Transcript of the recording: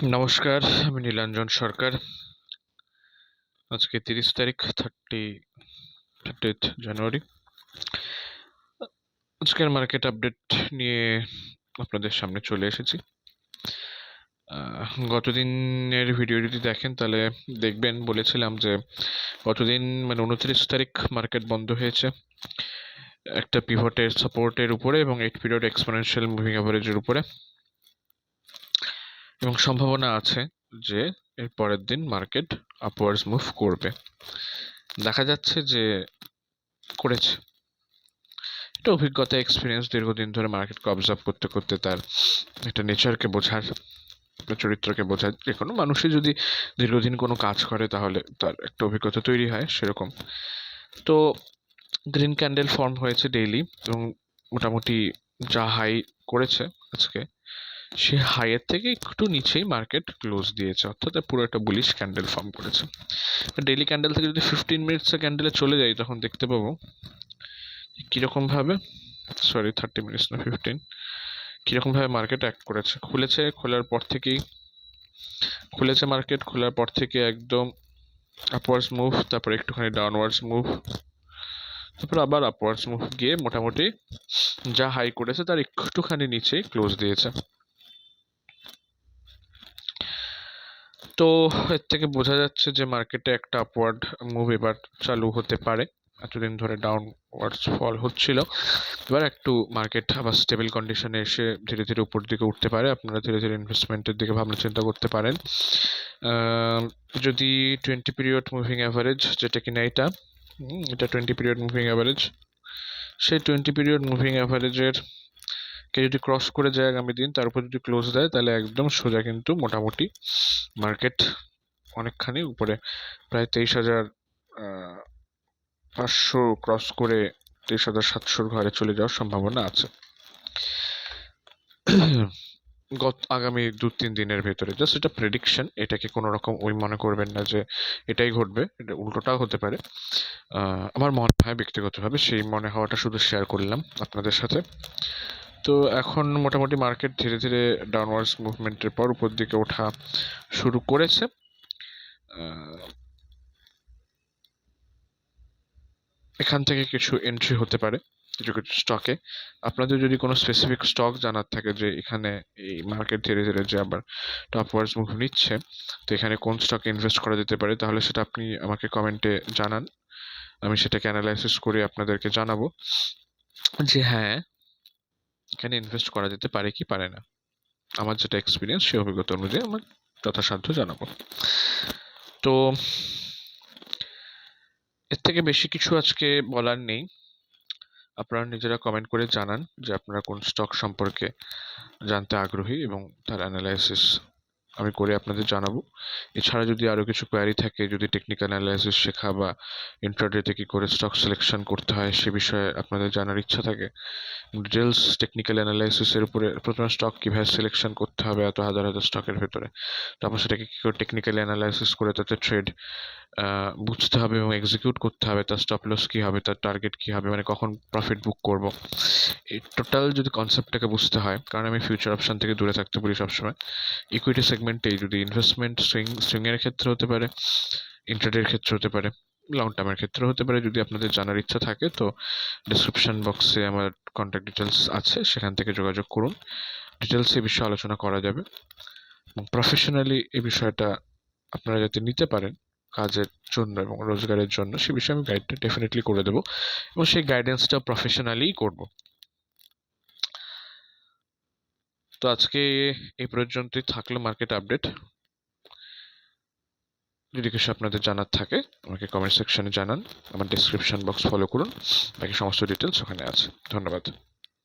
নমস্কার, আমি নীলাঞ্জন সরকার। আজকে 30 তারিখ, 30th জানুয়ারি। আজকের মার্কেট আপডেট নিয়ে আপনাদের সামনে চলে এসেছি। গতদিনের ভিডিও যদি দেখেন তাহলে দেখবেন বলেছিলাম যে গতদিন মানে 29 তারিখ মার্কেট বন্ধ হয়েছে একটা পিভটের সাপোর্টের উপরে এবং 8 পিরিয়ড এক্সপোনেনশিয়াল মুভিং অ্যাভারেজের উপরে, এবং সম্ভাবনা আছে যে এর পরের দিন মার্কেট আপওয়ার্ডস মুভ করবে। দেখা যাচ্ছে যে করেছে। এটা অভিজ্ঞতা, এক্সপিরিয়েন্স, দীর্ঘদিন ধরে মার্কেটকে অবজার্ভ করতে করতে তার একটা নেচারকে বোঝার, চরিত্রকে বোঝার। যে কোনো মানুষই যদি দীর্ঘদিন কোনো কাজ করে তাহলে তার একটা অভিজ্ঞতা তৈরি হয় সেরকম। তো গ্রিন ক্যান্ডেল ফর্ম হয়েছে ডেইলি, এবং মোটামুটি যা হাই করেছে আজকে সে হাইয়ের থেকে একটু নিচেই মার্কেট ক্লোজ দিয়েছে, অর্থাৎ পুরো একটা বুলিশ ক্যান্ডেল ফর্ম করেছে। ডেইলি ক্যান্ডেল থেকে যদি 15 মিনিটসের ক্যান্ডেলে চলে যাই তখন দেখতে পাবো কিরকম ভাবে, 30 মিনিটস না 15, কিরকম ভাবে মার্কেট অ্যাক্ট করেছে। খোলার পর থেকে একদম আপওয়ার্ডস মুভ, তারপর একটুখানি ডাউনওয়ার্ডস মুভ, তারপর আবার আপওয়ার্ডস মুভ গিয়ে মোটামুটি যা হাই করেছে তার একটুখানি নিচে ক্লোজ দিয়েছে। তো এর থেকে বোঝা যাচ্ছে যে মার্কেটে একটা আপওয়ার্ড মুভ এবার চালু হতে পারে। এতদিন ধরে ডাউনওয়ার্ডস ফল হচ্ছিল, এবার একটু মার্কেট আবার স্টেবল কন্ডিশনে এসে ধীরে ধীরে উপর দিকে উঠতে পারে। আপনারা ধীরে ধীরে ইনভেস্টমেন্টের দিকে ভাবনা চিন্তা করতে পারেন। যদি 20 পিরিয়ড মুভিং অ্যাভারেজ, যেটা কিনা এটা 20 পিরিয়ড মুভিং অ্যাভারেজ, সেই 20 পিরিয়ড মুভিং অ্যাভারেজের কে যদি ক্রস করে যায় আগামী দিন, তার উপর যদি ক্লোজ দেয় তাহলে একদম সোজা কিন্তু মোটামুটি মার্কেট অনেকখানি উপরে, প্রায় 23,500 ক্রস করে 23,700 ঘরে চলে যাওয়ার সম্ভাবনা আছে আগামী 2-3 দিনের ভেতরে। জাস্ট এটা প্রেডিকশন, এটাকে কোনো রকম ওই মনে করবেন না যে এটাই ঘটবে, এটা উল্টোটাও হতে পারে। আমার মনে হয় ব্যক্তিগতভাবে, সেই মনে হওয়াটা শুধু শেয়ার করলাম আপনাদের সাথে। তো এখন মোটামুটি মার্কেট ধীরে ধীরে ডাউনওয়ার্ডস মুভমেন্টের পর উপর দিকে ওঠা শুরু করেছে। এখান থেকে কিছু এন্ট্রি হতে পারে কিছু কিছু স্টকে। আপনাদের যদি কোনো স্পেসিফিক স্টক জানার থাকে যে এখানে এই মার্কেট ধীরে ধীরে যে আবার টপওয়ার্ডস মুভ নিচ্ছে, তো এখানে কোন স্টকে ইনভেস্ট করা যেতে পারে, তাহলে সেটা আপনি আমাকে কমেন্টে জানান। আমি সেটাকে অ্যানালাইসিস করে আপনাদেরকে জানাবো যে হ্যাঁ এখানে ইনভেস্ট করা যেতে পারে কি পারে না। আমার যেটা এক্সপিরিয়েন্স সেই অভিজ্ঞতা অনুযায়ী আমার যথাসাধ্য জানাবো। তো এর থেকে বেশি কিছু আজকে বলার নেই। আপনারা নিজেরা কমেন্ট করে জানান যে আপনারা কোন স্টক সম্পর্কে জানতে আগ্রহী, এবং তার অ্যানালাইসিস আমি করে আপনাদের জানাবো। এছাড়া যদি আরও কিছু কোয়ারি থাকে, যদি টেকনিক্যাল অ্যানালাইসিস শেখা বা ইন্ট্রাডেতে কী করে স্টক সিলেকশন করতে হয় সে বিষয়ে আপনাদের জানার ইচ্ছা থাকে, ডিটেলস টেকনিক্যাল অ্যানালাইসিসের উপরে প্রথমে স্টক কীভাবে সিলেকশন করতে হবে এত হাজার হাজার স্টকের ভেতরে, তারপর সেটাকে কী করে টেকনিক্যালি অ্যানালাইসিস করে তাতে ট্রেড বুঝতে হবে এবং এক্সিকিউট করতে হবে, তার স্টপ লস কী হবে, তার টার্গেট কী হবে, মানে কখন প্রফিট বুক করব, এই টোটাল যদি কনসেপ্টটাকে বুঝতে হয়। কারণ আমি ফিউচার অপশন থেকে দূরে থাকতে বলি সবসময়। ইকুইটি সেগমেন্টেই যদি ইনভেস্টমেন্ট সুইংয়ের ক্ষেত্রে হতে পারে, ইন্ট্রাডের ক্ষেত্রে হতে পারে, লং টার্মের ক্ষেত্রে হতে পারে। যদি আপনাদের জানার ইচ্ছা থাকে তো ডিসক্রিপশন বক্সে আমার কন্ট্যাক্ট ডিটেলস আছে, সেখান থেকে যোগাযোগ করুন। ডিটেলস এই বিষয়ে আলোচনা করা যাবে, এবং প্রফেশনালি এই বিষয়টা আপনারা যাতে নিতে পারেন কাজের জন্য এবং রোজগারের জন্য, সে বিষয়ে আমি গাইডটা ডেফিনেটলি করে দেবো, এবং সেই গাইডেন্সটা প্রফেশনালিই করব। তো আজকে এই পর্যন্তই থাকলো মার্কেট আপডেট। যদি কিছু আপনাদের জানার থাকে আমাকে কমেন্ট সেকশনে জানান, আমার ডেসক্রিপশন বক্স ফলো করুন, বাকি সমস্ত ডিটেলস ওখানে আছে। ধন্যবাদ।